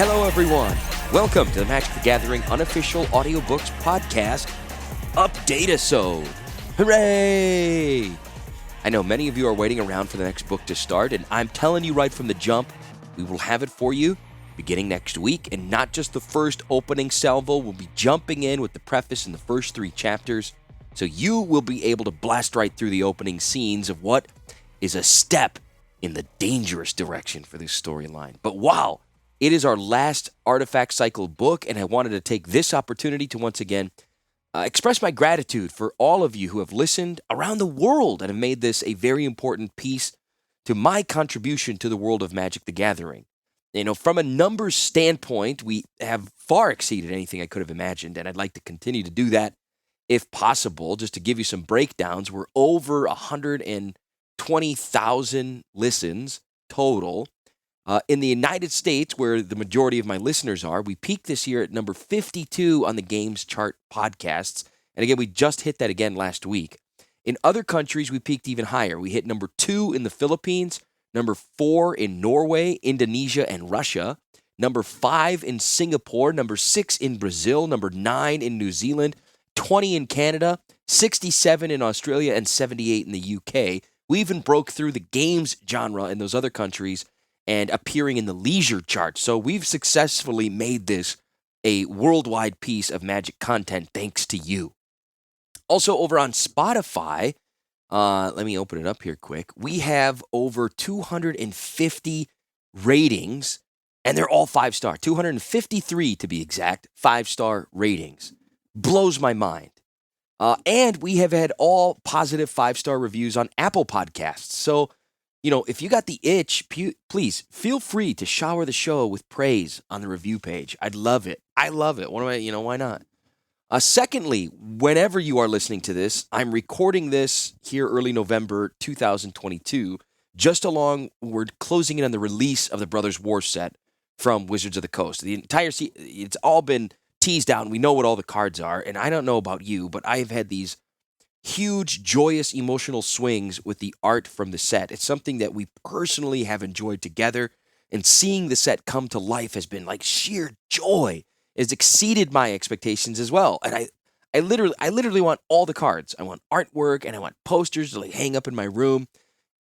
Hello, everyone. Welcome to the Magic the Gathering unofficial audiobooks podcast, Updatisode. Hooray! I know many of you are waiting around for the next book to start, and I'm telling you right from the jump, we will have it for you beginning next week, and not just the first opening salvo. We'll be jumping in with the preface in the first 3 chapters, so you will be able to blast right through the opening scenes of what is a step in the dangerous direction for this storyline. But wow! It is our last Artifact Cycle book, and I wanted to take this opportunity to once again express my gratitude for all of you who have listened around the world and have made this a very important piece to my contribution to the world of Magic the Gathering. You know, from a numbers standpoint, we have far exceeded anything I could have imagined, and I'd like to continue to do that if possible. Just to give you some breakdowns, we're over 120,000 listens total. In the United States, where the majority of my listeners are, we peaked this year at number 52 on the Games Chart podcasts. And again, we just hit that again last week. In other countries, we peaked even higher. We hit number 2 in the Philippines, number 4 in Norway, Indonesia, and Russia, number 5 in Singapore, number 6 in Brazil, number 9 in New Zealand, 20 in Canada, 67 in Australia, and 78 in the UK. We even broke through the games genre in those other countries and appearing in the leisure chart. So we've successfully made this a worldwide piece of Magic content thanks to you. Also over on Spotify, let me open it up here quick. We have over 250 ratings, and they're all 5-star. 253 to be exact, 5-star ratings. Blows my mind. And we have had all positive 5-star reviews on Apple Podcasts. So, you know, if you got the itch, please feel free to shower the show with praise on the review page. I'd love it. I love it. Why not? Secondly, whenever you are listening to this, I'm recording this here early November 2022, just along we're closing in on the release of the Brothers War set from Wizards of the Coast. The entire it's all been teased out, and we know what all the cards are. And I don't know about you, but I've had these huge, joyous, emotional swings with the art from the set. It's something that we personally have enjoyed together, and seeing the set come to life has been like sheer joy. It's exceeded my expectations as well. And I literally want all the cards. I want artwork, and I want posters to like hang up in my room.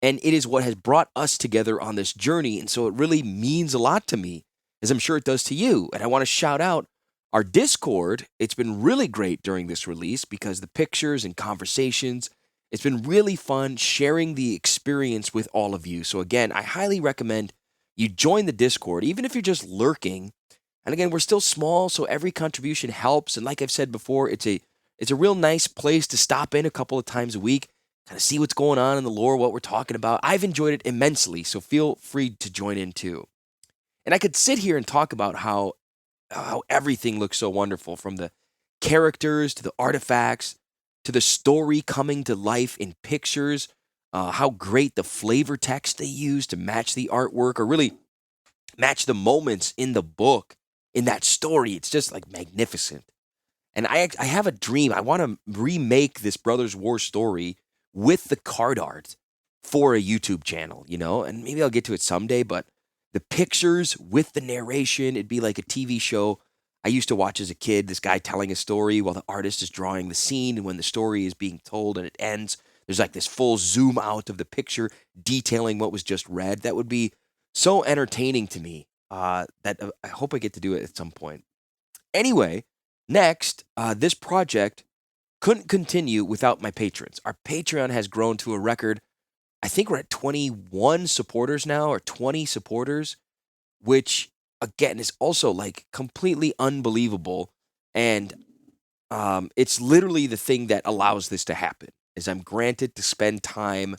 And it is what has brought us together on this journey. And so it really means a lot to me, as I'm sure it does to you. And I want to shout out our Discord. It's been really great during this release because the pictures and conversations, it's been really fun sharing the experience with all of you. So again, I highly recommend you join the Discord, even if you're just lurking. And again, we're still small, so every contribution helps. And like I've said before, it's a real nice place to stop in a couple of times a week, kind of see what's going on in the lore, what we're talking about. I've enjoyed it immensely, so feel free to join in too. And I could sit here and talk about how everything looks so wonderful, from the characters to the artifacts to the story coming to life in pictures, how great the flavor text they use to match the artwork or really match the moments in the book, in that story. It's just like magnificent. And I have a dream. I want to remake this Brothers War story with the card art for a YouTube channel, you know, and maybe I'll get to it someday, but the pictures with the narration, it'd be like a TV show I used to watch as a kid, this guy telling a story while the artist is drawing the scene, and when the story is being told and it ends, there's like this full zoom out of the picture detailing what was just read. That would be so entertaining to me that I hope I get to do it at some point. Anyway, next, this project couldn't continue without my patrons. Our Patreon has grown to a record. I think we're at 21 supporters now, or 20 supporters, which again is also like completely unbelievable. And it's literally the thing that allows this to happen, is I'm granted to spend time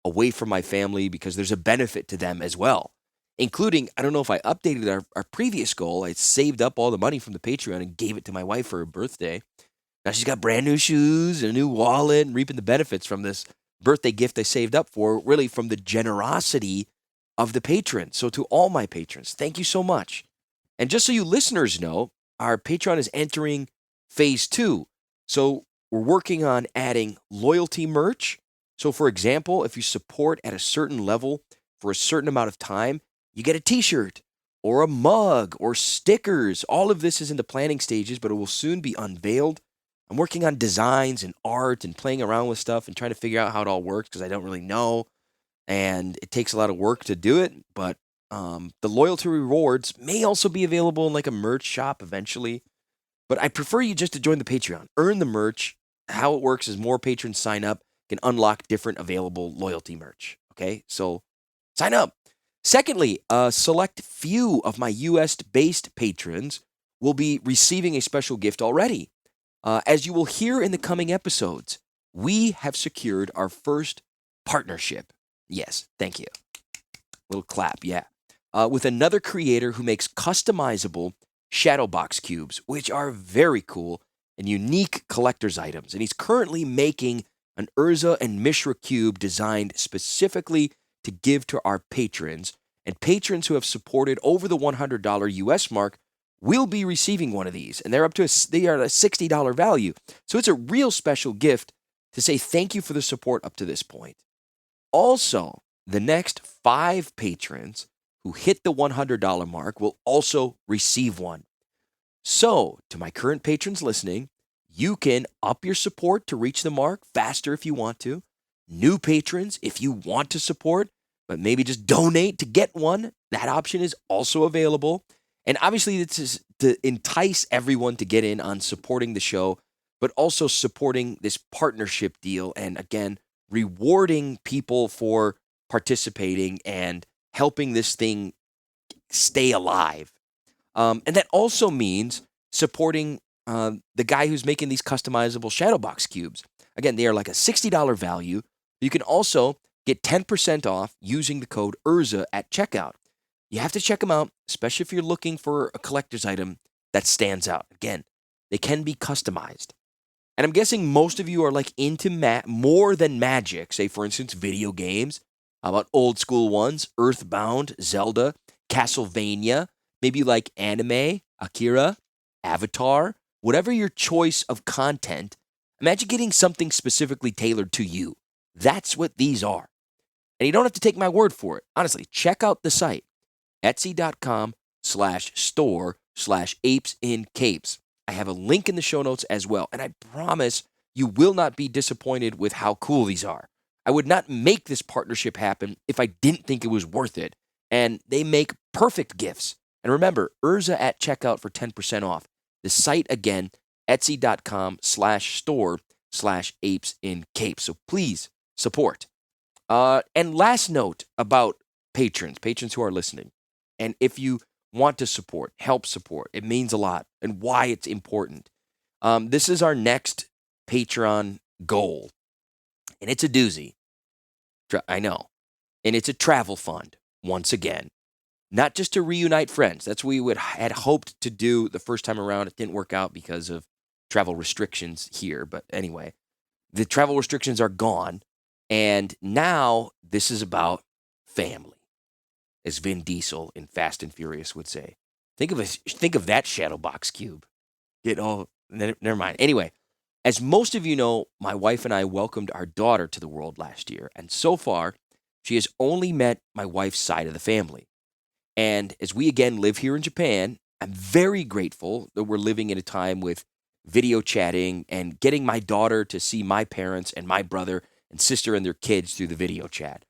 away from my family because there's a benefit to them as well, including, I don't know if I updated our previous goal. I saved up all the money from the Patreon and gave it to my wife for her birthday. Now she's got brand new shoes and a new wallet and reaping the benefits from this birthday gift I saved up for, really from the generosity of the patrons. So to all my patrons, thank you so much. And just so you listeners know, our Patreon is entering phase 2. So we're working on adding loyalty merch. So for example, if you support at a certain level for a certain amount of time, you get a t-shirt or a mug or stickers. All of this is in the planning stages, but it will soon be unveiled. I'm working on designs and art and playing around with stuff and trying to figure out how it all works because I don't really know. And it takes a lot of work to do it. But the loyalty rewards may also be available in like a merch shop eventually. But I prefer you just to join the Patreon, earn the merch. How it works is more patrons sign up can unlock different available loyalty merch. Okay, so sign up. Secondly, a select few of my US-based patrons will be receiving a special gift already. As you will hear in the coming episodes, we have secured our first partnership. Yes, thank you. Little clap, yeah. With another creator who makes customizable Shadowbox cubes, which are very cool and unique collector's items. And he's currently making an Urza and Mishra cube designed specifically to give to our patrons. And patrons who have supported over the $100 US mark will be receiving one of these. And they are at a $60 value. So it's a real special gift to say thank you for the support up to this point. Also, the next 5 patrons who hit the $100 mark will also receive one. So, to my current patrons listening, you can up your support to reach the mark faster if you want to. New patrons, if you want to support, but maybe just donate to get one, that option is also available. And obviously, this is to entice everyone to get in on supporting the show, but also supporting this partnership deal. And again, rewarding people for participating and helping this thing stay alive. And that also means supporting the guy who's making these customizable Shadowbox cubes. Again, they are like a $60 value. You can also get 10% off using the code URZA at checkout. You have to check them out, especially if you're looking for a collector's item that stands out. Again, they can be customized. And I'm guessing most of you are like into more than Magic, say for instance, video games. How about old school ones? Earthbound, Zelda, Castlevania. Maybe you like anime, Akira, Avatar, whatever your choice of content. Imagine getting something specifically tailored to you. That's what these are. And you don't have to take my word for it. Honestly, check out the site, etsy.com/store/apesincapes. I have a link in the show notes as well. And I promise you will not be disappointed with how cool these are. I would not make this partnership happen if I didn't think it was worth it. And they make perfect gifts. And remember, Urza at checkout for 10% off. The site again, etsy.com/store/apesincapes. So please support. And last note about patrons who are listening. And if you want to support, help support, it means a lot and why it's important. This is our next Patreon goal. And it's a doozy. I know. And it's a travel fund, once again. Not just to reunite friends. That's what we had hoped to do the first time around. It didn't work out because of travel restrictions here. But anyway, the travel restrictions are gone. And now this is about family, as Vin Diesel in Fast and Furious would say. Think of that Shadowbox cube. Never mind. Anyway, as most of you know, my wife and I welcomed our daughter to the world last year. And so far, she has only met my wife's side of the family. And as we again live here in Japan, I'm very grateful that we're living in a time with video chatting and getting my daughter to see my parents and my brother and sister and their kids through the video chat.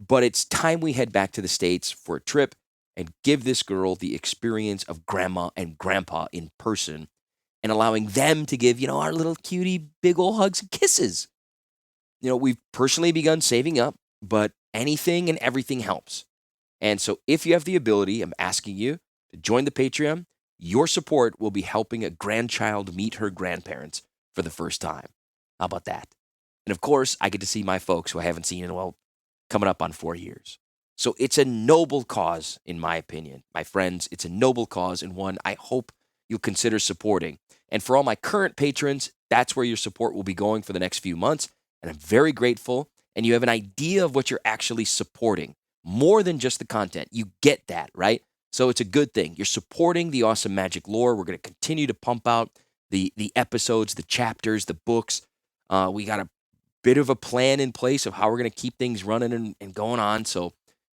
But it's time we head back to the States for a trip and give this girl the experience of grandma and grandpa in person and allowing them to give, our little cutie big ol' hugs and kisses. We've personally begun saving up, but anything and everything helps. And so if you have the ability, I'm asking you to join the Patreon. Your support will be helping a grandchild meet her grandparents for the first time. How about that? And of course, I get to see my folks who I haven't seen in, coming up on 4 years. So it's a noble cause, in my opinion. My friends, it's a noble cause and one I hope you'll consider supporting. And for all my current patrons, that's where your support will be going for the next few months. And I'm very grateful. And you have an idea of what you're actually supporting. More than just the content. You get that, right? So it's a good thing. You're supporting the awesome Magic lore. We're going to continue to pump out the episodes, the chapters, the books. We got a bit of a plan in place of how we're going to keep things running and going on. So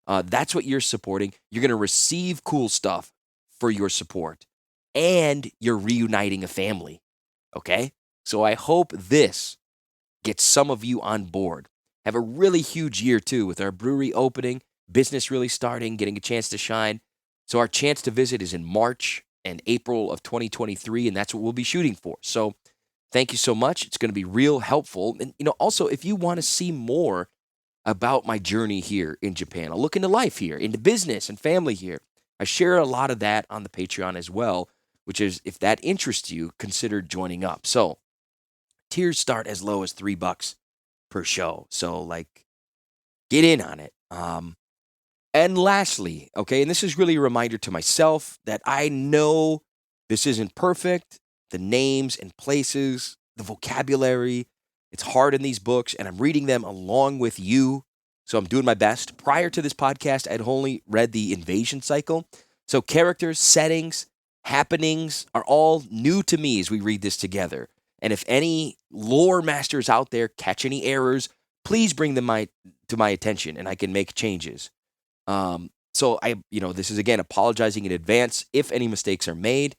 That's what you're supporting. You're going to receive cool stuff for your support, and you're reuniting a family. Okay? So I hope this gets some of you on board. Have a really huge year, too, with our brewery opening, business really starting, getting a chance to shine. So our chance to visit is in March and April of 2023, and that's what we'll be shooting for. So thank you so much. It's going to be real helpful. And, also, if you want to see more about my journey here in Japan, I'll look into life here, into business and family here. I share a lot of that on the Patreon as well, which is, if that interests you, consider joining up. So tiers start as low as $3 per show. So, get in on it. And lastly, okay, and this is really a reminder to myself that I know this isn't perfect. The names and places, the vocabulary, it's hard in these books, and I'm reading them along with you. So I'm doing my best. Prior to this podcast, I'd only read the Invasion Cycle. So characters, settings, happenings are all new to me as we read this together. And if any lore masters out there catch any errors, please bring them to my attention, and I can make changes. So this is, again, apologizing in advance if any mistakes are made.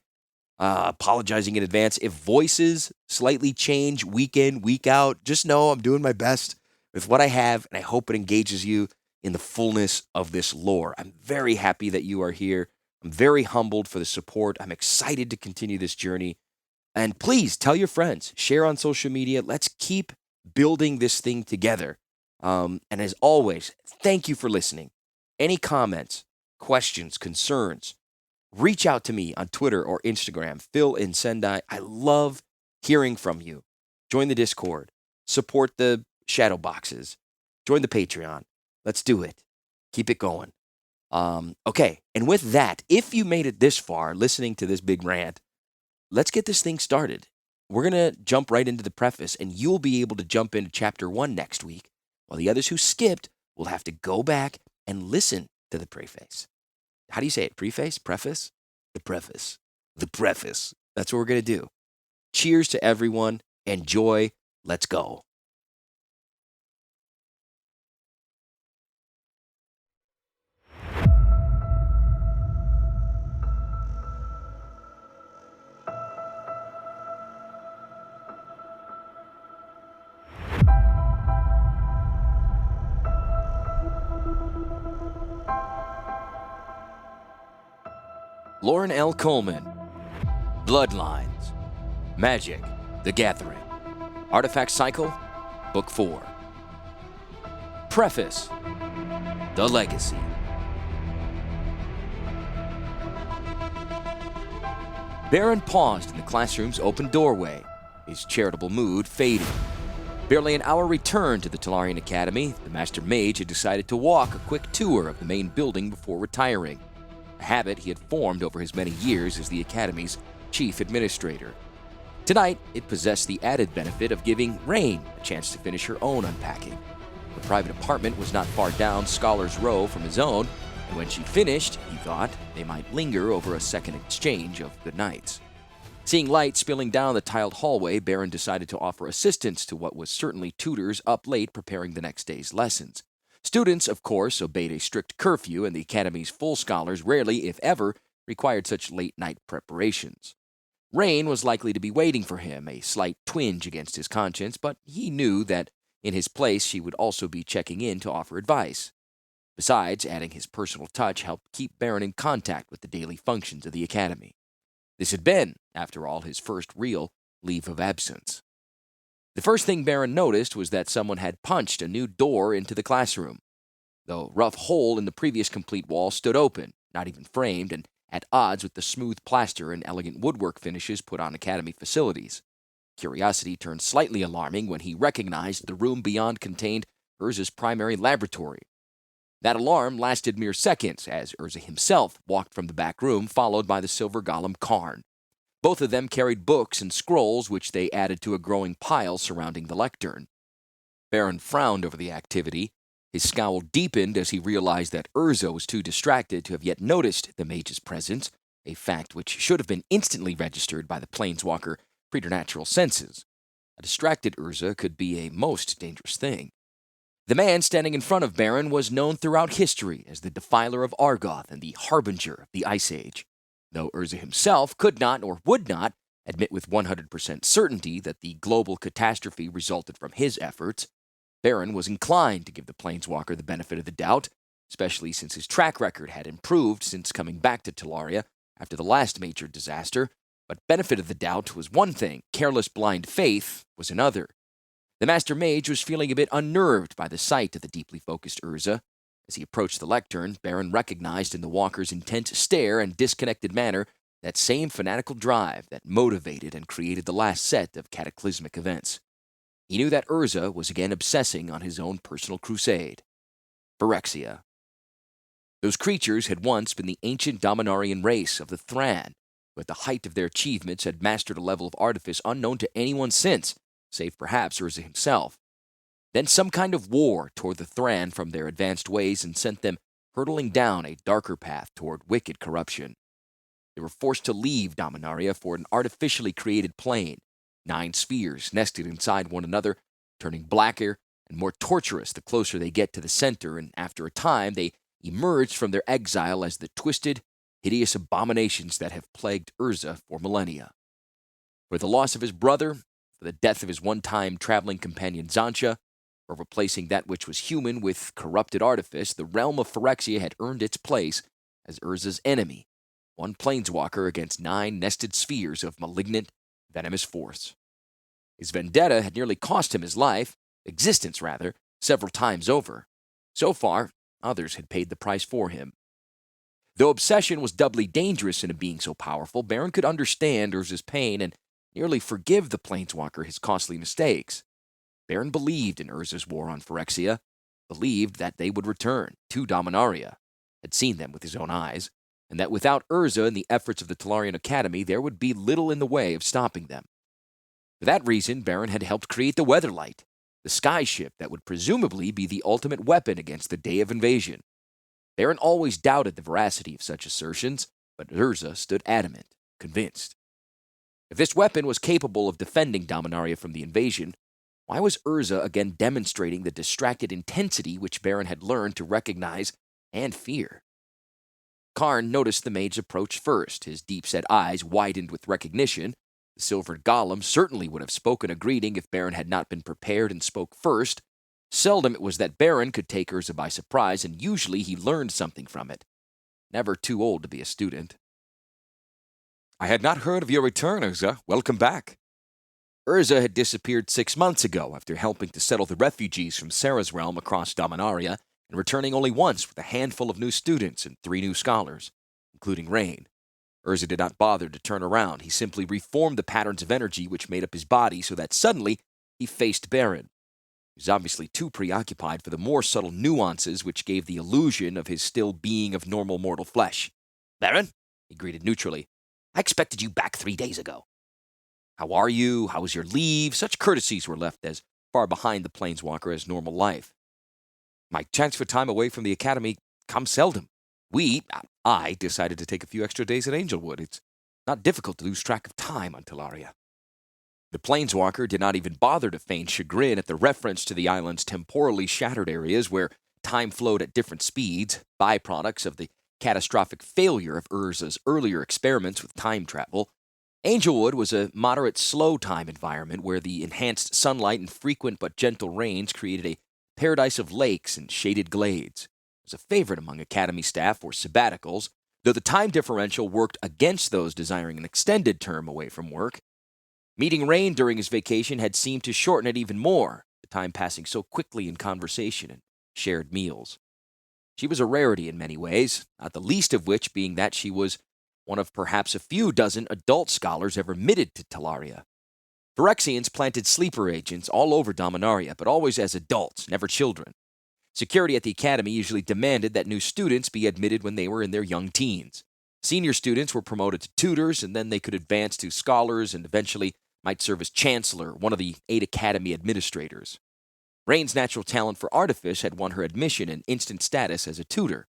Apologizing in advance if voices slightly change week in, week out. Just know I'm doing my best with what I have, and I hope it engages you in the fullness of this lore. I'm very happy that you are here. I'm very humbled for the support. I'm excited to continue this journey. And please tell your friends, share on social media. Let's keep building this thing together. And as always, thank you for listening. Any comments, questions, concerns, reach out to me on Twitter or Instagram, Phil in Sendai. I love hearing from you. Join the Discord. Support the shadow boxes. Join the Patreon. Let's do it. Keep it going. Okay, and with that, if you made it this far listening to this big rant, let's get this thing started. We're going to jump right into the preface, and you'll be able to jump into Chapter 1 next week, while the others who skipped will have to go back and listen to the preface. How do you say it? Preface? Preface? The preface. The preface. That's what we're going to do. Cheers to everyone. Enjoy. Let's go. Lauren L. Coleman, Bloodlines, Magic, The Gathering, Artifact Cycle, Book 4. Preface, The Legacy. Baron paused in the classroom's open doorway, his charitable mood fading. Barely an hour returned to the Talarian Academy, the Master Mage had decided to walk a quick tour of the main building before retiring, a habit he had formed over his many years as the Academy's chief administrator. Tonight, it possessed the added benefit of giving Rain a chance to finish her own unpacking. Her private apartment was not far down Scholar's Row from his own, and when she finished, he thought they might linger over a second exchange of goodnights. Seeing light spilling down the tiled hallway, Baron decided to offer assistance to what was certainly tutors up late preparing the next day's lessons. Students, of course, obeyed a strict curfew, and the Academy's full scholars rarely, if ever, required such late-night preparations. Rain was likely to be waiting for him, a slight twinge against his conscience, but he knew that in his place she would also be checking in to offer advice. Besides, adding his personal touch helped keep Baron in contact with the daily functions of the Academy. This had been, after all, his first real leave of absence. The first thing Baron noticed was that someone had punched a new door into the classroom. The rough hole in the previous complete wall stood open, not even framed, and at odds with the smooth plaster and elegant woodwork finishes put on Academy facilities. Curiosity turned slightly alarming when he recognized the room beyond contained Urza's primary laboratory. That alarm lasted mere seconds as Urza himself walked from the back room, followed by the silver golem Karn. Both of them carried books and scrolls, which they added to a growing pile surrounding the lectern. Baron frowned over the activity. His scowl deepened as he realized that Urza was too distracted to have yet noticed the mage's presence, a fact which should have been instantly registered by the planeswalker preternatural senses. A distracted Urza could be a most dangerous thing. The man standing in front of Baron was known throughout history as the Defiler of Argoth and the Harbinger of the Ice Age, though Urza himself could not or would not admit with 100% certainty that the global catastrophe resulted from his efforts. Baron was inclined to give the Planeswalker the benefit of the doubt, especially since his track record had improved since coming back to Talaria after the last major disaster. But benefit of the doubt was one thing, careless blind faith was another. The Master Mage was feeling a bit unnerved by the sight of the deeply focused Urza. As he approached the lectern, Baron recognized in the walker's intent stare and disconnected manner that same fanatical drive that motivated and created the last set of cataclysmic events. He knew that Urza was again obsessing on his own personal crusade. Phyrexia. Those creatures had once been the ancient Dominarian race of the Thran, who at the height of their achievements had mastered a level of artifice unknown to anyone since, save perhaps Urza himself. Then some kind of war tore the Thran from their advanced ways and sent them hurtling down a darker path toward wicked corruption. They were forced to leave Dominaria for an artificially created plane, 9 spheres nested inside one another, turning blacker and more torturous the closer they get to the center, and after a time they emerged from their exile as the twisted, hideous abominations that have plagued Urza for millennia. For the loss of his brother, for the death of his one-time traveling companion Zancha, for replacing that which was human with corrupted artifice, the realm of Phyrexia had earned its place as Urza's enemy, one planeswalker against 9 nested spheres of malignant, venomous force. His vendetta had nearly cost him his life, existence rather, several times over. So far, others had paid the price for him. Though obsession was doubly dangerous in a being so powerful, Baron could understand Urza's pain and nearly forgive the planeswalker his costly mistakes. Baron believed in Urza's war on Phyrexia, believed that they would return to Dominaria, had seen them with his own eyes, and that without Urza and the efforts of the Talarian Academy, there would be little in the way of stopping them. For that reason, Baron had helped create the Weatherlight, the sky ship that would presumably be the ultimate weapon against the day of invasion. Baron always doubted the veracity of such assertions, but Urza stood adamant, convinced. If this weapon was capable of defending Dominaria from the invasion, why was Urza again demonstrating the distracted intensity which Baron had learned to recognize and fear? Karn noticed the mage approach first, his deep-set eyes widened with recognition. The silvered golem certainly would have spoken a greeting if Baron had not been prepared and spoke first. Seldom it was that Baron could take Urza by surprise, and usually he learned something from it. Never too old to be a student. I had not heard of your return, Urza. Welcome back. Urza had disappeared 6 months ago after helping to settle the refugees from Serra's realm across Dominaria, and returning only once with a handful of new students and 3 new scholars, including Rain. Urza did not bother to turn around. He simply reformed the patterns of energy which made up his body so that suddenly he faced Baron. He was obviously too preoccupied for the more subtle nuances which gave the illusion of his still being of normal mortal flesh. "Baron," he greeted neutrally, "I expected you back 3 days ago." "How are you? How was your leave?" Such courtesies were left as far behind the planeswalker as normal life. "My chance for time away from the academy comes seldom. I decided to take a few extra days at Angelwood. It's not difficult to lose track of time on Talaria." The planeswalker did not even bother to feign chagrin at the reference to the island's temporally shattered areas where time flowed at different speeds, byproducts of the catastrophic failure of Urza's earlier experiments with time travel. Angelwood was a moderate slow time environment where the enhanced sunlight and frequent but gentle rains created a paradise of lakes and shaded glades. It was a favorite among academy staff for sabbaticals, though the time differential worked against those desiring an extended term away from work. Meeting Rain during his vacation had seemed to shorten it even more, the time passing so quickly in conversation and shared meals. She was a rarity in many ways, not the least of which being that she was one of perhaps a few dozen adult scholars ever admitted to Talaria. Phyrexians planted sleeper agents all over Dominaria, but always as adults, never children. Security at the academy usually demanded that new students be admitted when they were in their young teens. Senior students were promoted to tutors, and then they could advance to scholars and eventually might serve as chancellor, one of the 8 academy administrators. Rain's natural talent for artifice had won her admission and instant status as a tutor.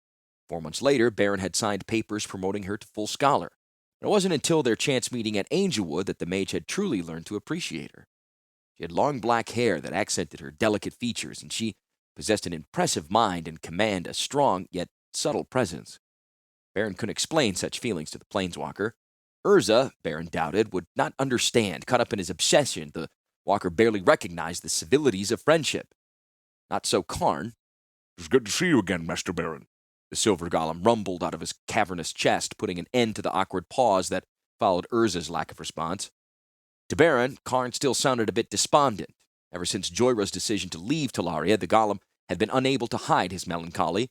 4 months later, Baron had signed papers promoting her to full scholar. It wasn't until their chance meeting at Angelwood that the mage had truly learned to appreciate her. She had long black hair that accented her delicate features, and she possessed an impressive mind and command a strong yet subtle presence. Baron couldn't explain such feelings to the planeswalker. Urza, Baron doubted, would not understand. Caught up in his obsession, the walker barely recognized the civilities of friendship. Not so Karn. It's good to see you again, Master Baron. The silver golem rumbled out of his cavernous chest, putting an end to the awkward pause that followed Urza's lack of response. To Baron, Karn still sounded a bit despondent. Ever since Joyra's decision to leave Talaria, the golem had been unable to hide his melancholy.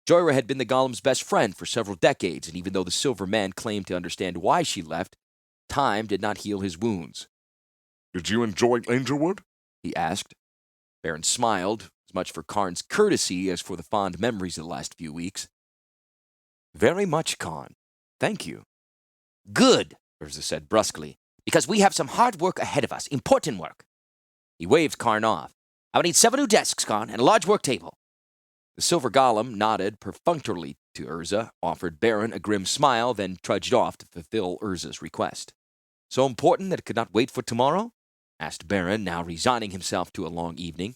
Joyra had been the golem's best friend for several decades, and even though the silver man claimed to understand why she left, time did not heal his wounds. Did you enjoy Angelwood? He asked. Baron smiled, as much for Karn's courtesy as for the fond memories of the last few weeks. Very much, Karn. Thank you. Good, Urza said brusquely. because we have some hard work ahead of us, important work. He waved Karn off. I would need 7 new desks, Karn, and a large work table. The silver golem nodded perfunctorily to Urza, offered Baron a grim smile, then trudged off to fulfill Urza's request. So important that it could not wait for tomorrow? Asked Baron, now resigning himself to a long evening.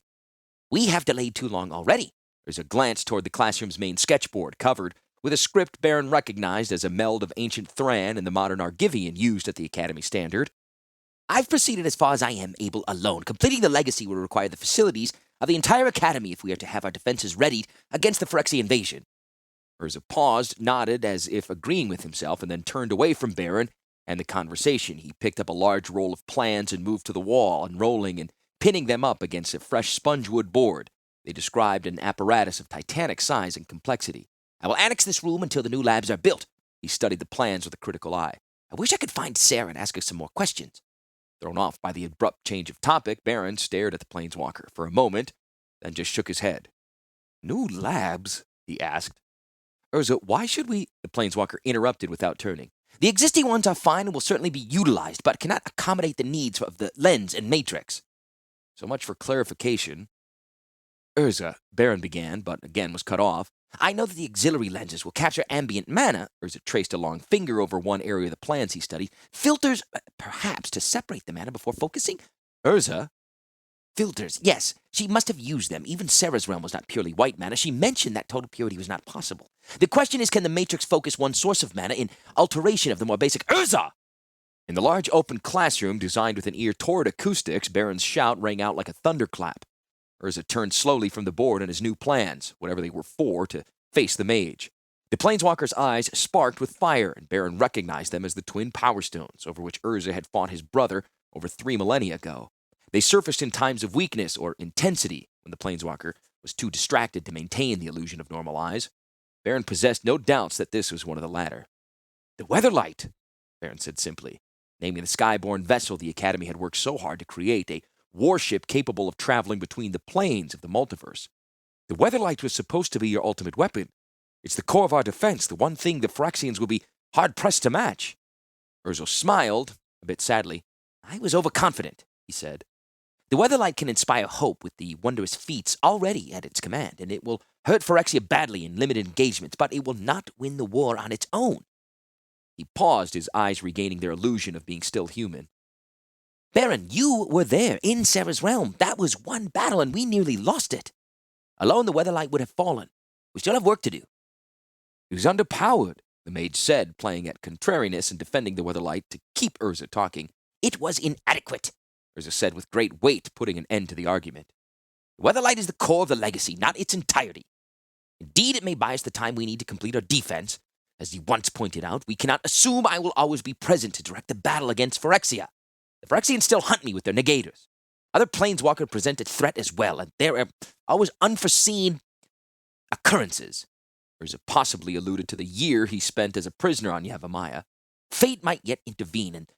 We have delayed too long already. Urza glanced toward the classroom's main sketchboard, covered with a script Baron recognized as a meld of ancient Thran and the modern Argivian used at the Academy standard. I've proceeded as far as I am able alone. Completing the legacy will require the facilities of the entire Academy if we are to have our defenses readied against the Phyrexia invasion. Urza paused, nodded as if agreeing with himself, and then turned away from Baron and the conversation. He picked up a large roll of plans and moved to the wall, unrolling and pinning them up against a fresh spongewood board. They described an apparatus of titanic size and complexity. I will annex this room until the new labs are built. He studied the plans with a critical eye. I wish I could find Sarah and ask her some more questions. Thrown off by the abrupt change of topic, Baron stared at the planeswalker for a moment, then just shook his head. New labs? He asked. Urza, why should we? The planeswalker interrupted without turning. The existing ones are fine and will certainly be utilized, but cannot accommodate the needs of the lens and matrix. So much for clarification. Urza, Baron began, but again was cut off. I know that the auxiliary lenses will capture ambient mana, Urza traced a long finger over one area of the plans he studied. Filters, perhaps, to separate the mana before focusing? Urza? Filters, yes. She must have used them. Even Sarah's realm was not purely white mana. She mentioned that total purity was not possible. The question is, can the Matrix focus one source of mana in alteration of the more basic Urza? In the large open classroom designed with an ear toward acoustics, Baron's shout rang out like a thunderclap. Urza turned slowly from the board and his new plans, whatever they were for, to face the mage. The planeswalker's eyes sparked with fire, and Baron recognized them as the twin power stones over which Urza had fought his brother over 3 millennia ago. They surfaced in times of weakness or intensity when the planeswalker was too distracted to maintain the illusion of normal eyes. Baron possessed no doubts that this was one of the latter. The Weatherlight, Baron said simply, naming the skyborne vessel the Academy had worked so hard to create, a warship capable of traveling between the planes of the multiverse. The Weatherlight was supposed to be your ultimate weapon. It's the core of our defense, the one thing the Phyrexians will be hard-pressed to match. Urza smiled, a bit sadly. I was overconfident, he said. The Weatherlight can inspire hope with the wondrous feats already at its command, and it will hurt Phyrexia badly in limited engagements, but it will not win the war on its own. He paused, his eyes regaining their illusion of being still human. Baron, you were there, in Sarah's realm. That was one battle, and we nearly lost it. Alone, the Weatherlight would have fallen. We still have work to do. He was underpowered, the mage said, playing at contrariness and defending the Weatherlight to keep Urza talking. It was inadequate, Urza said with great weight, putting an end to the argument. The Weatherlight is the core of the legacy, not its entirety. Indeed, it may buy us the time we need to complete our defense. As you once pointed out, we cannot assume I will always be present to direct the battle against Phyrexia. The Phyrexians still hunt me with their negators. Other planeswalkers present a threat as well, and there are always unforeseen occurrences. Urza possibly alluded to the year he spent as a prisoner on Yavimaya. Fate might yet intervene, and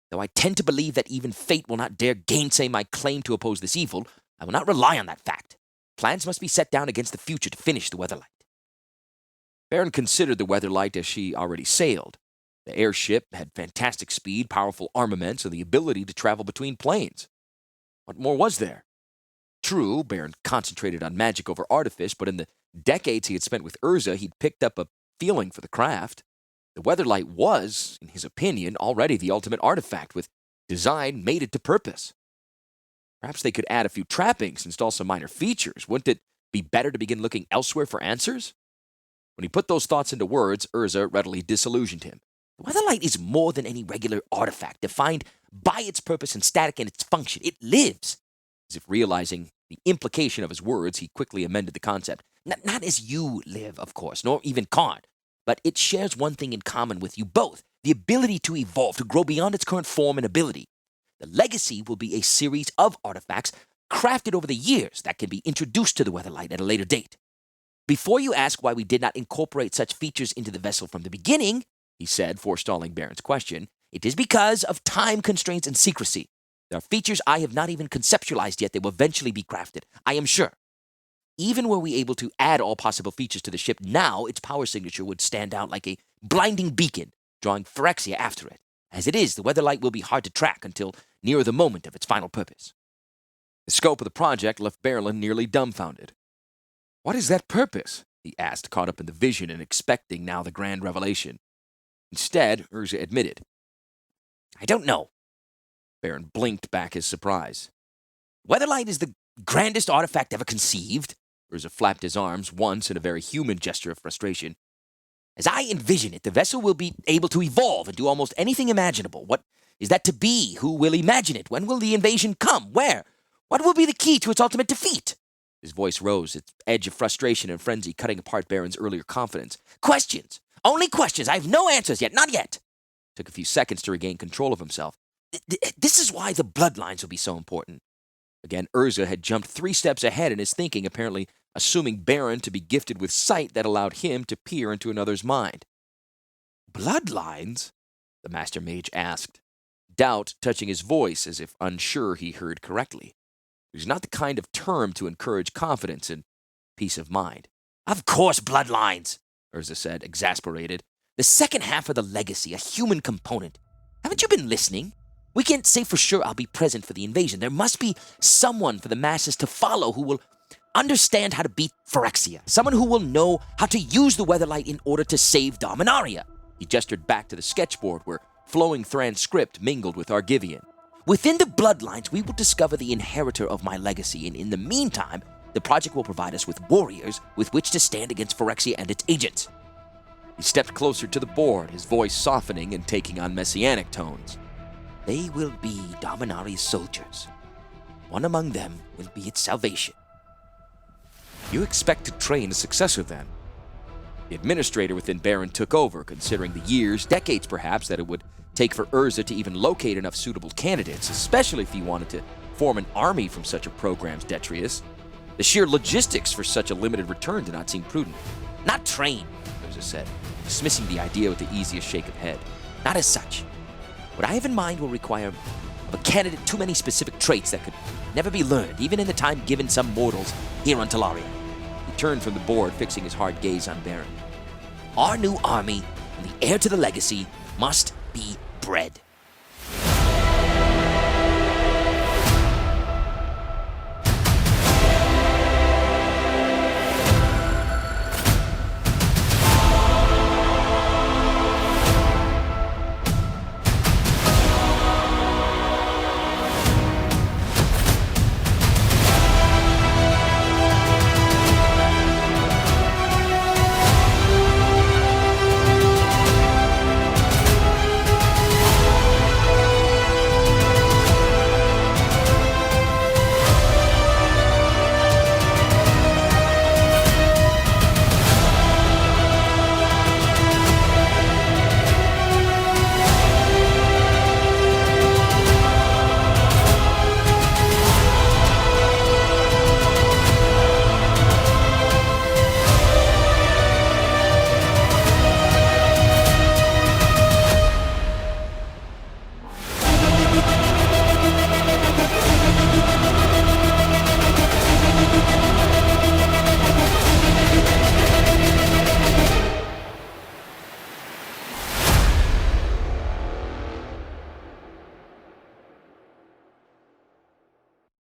though I tend to believe that even fate will not dare gainsay my claim to oppose this evil, I will not rely on that fact. Plans must be set down against the future to finish the Weatherlight. Baron considered the Weatherlight as she already sailed. The airship had fantastic speed, powerful armaments, and the ability to travel between planes. What more was there? True, Baron concentrated on magic over artifice, but in the decades he had spent with Urza, he'd picked up a feeling for the craft. The Weatherlight was, in his opinion, already the ultimate artifact, with design mated to purpose. Perhaps they could add a few trappings, install some minor features. Wouldn't it Be better to begin looking elsewhere for answers? When he put those thoughts into words, Urza readily disillusioned him. The weatherlight is more than any regular artifact, defined by its purpose and static in its function. It lives. As if realizing the implication of his words, he quickly amended the concept. Not as you live, of course, nor even Khan, but it shares one thing in common with you both, the ability to evolve, to grow beyond its current form and ability. The legacy will be a series of artifacts crafted over the years that can be introduced to the weatherlight at a later date. Before you ask why we did not incorporate such features into the vessel from the beginning, he said, forestalling Baron's question, it is because of time constraints and secrecy. There are features I have not even conceptualized yet that will eventually be crafted, I am sure. Even were we able to add all possible features to the ship now, its power signature would stand out like a blinding beacon, drawing Phyrexia after it. As it is, the weatherlight will be hard to track until near the moment of its final purpose. The scope of the project left Berlin nearly dumbfounded. What is that purpose? He asked, caught up in the vision and expecting now the grand revelation. Instead, Urza admitted, I don't know. Baron blinked back his surprise. Weatherlight is the grandest artifact ever conceived. Urza flapped his arms once in a very human gesture of frustration. As I envision it, the vessel will be able to evolve and do almost anything imaginable. What is that to be? Who will imagine it? When will the invasion come? Where? What will be the key to its ultimate defeat? His voice rose, its edge of frustration and frenzy cutting apart Baron's earlier confidence. Questions! Only questions! I have no answers yet, not yet! Took a few seconds to regain control of himself. This is why the bloodlines will be so important. Again, Urza had jumped 3 steps ahead in his thinking, apparently assuming Baron to be gifted with sight that allowed him to peer into another's mind. Bloodlines? The Master Mage asked, doubt touching his voice as if unsure he heard correctly. It was not the kind of term to encourage confidence and peace of mind. Of course, bloodlines, Urza said, exasperated. The second half of the legacy, a human component. Haven't you been listening? We can't say for sure I'll be present for the invasion. There must be someone for the masses to follow who will understand how to beat Phyrexia. Someone who will know how to use the weatherlight in order to save Dominaria. He gestured back to the sketchboard where flowing Thran script mingled with Argivian. Within the bloodlines, we will discover the inheritor of my legacy, and in the meantime, the project will provide us with warriors with which to stand against Phyrexia and its agents. He stepped closer to the board, his voice softening and taking on messianic tones. They will be Dominaria's soldiers. One among them will be its salvation. You expect to train a successor, then? The administrator within Baron took over, considering the years, decades perhaps, that it would take for Urza to even locate enough suitable candidates, especially if he wanted to form an army from such a program's detritus. The sheer logistics for such a limited return did not seem prudent. Not train, Urza said, dismissing the idea with the easiest shake of head. Not as such. What I have in mind will require of a candidate too many specific traits that could never be learned, even in the time given some mortals here on Talaria. He turned from the board, fixing his hard gaze on Baron. Our new army, and the heir to the legacy, must be bred.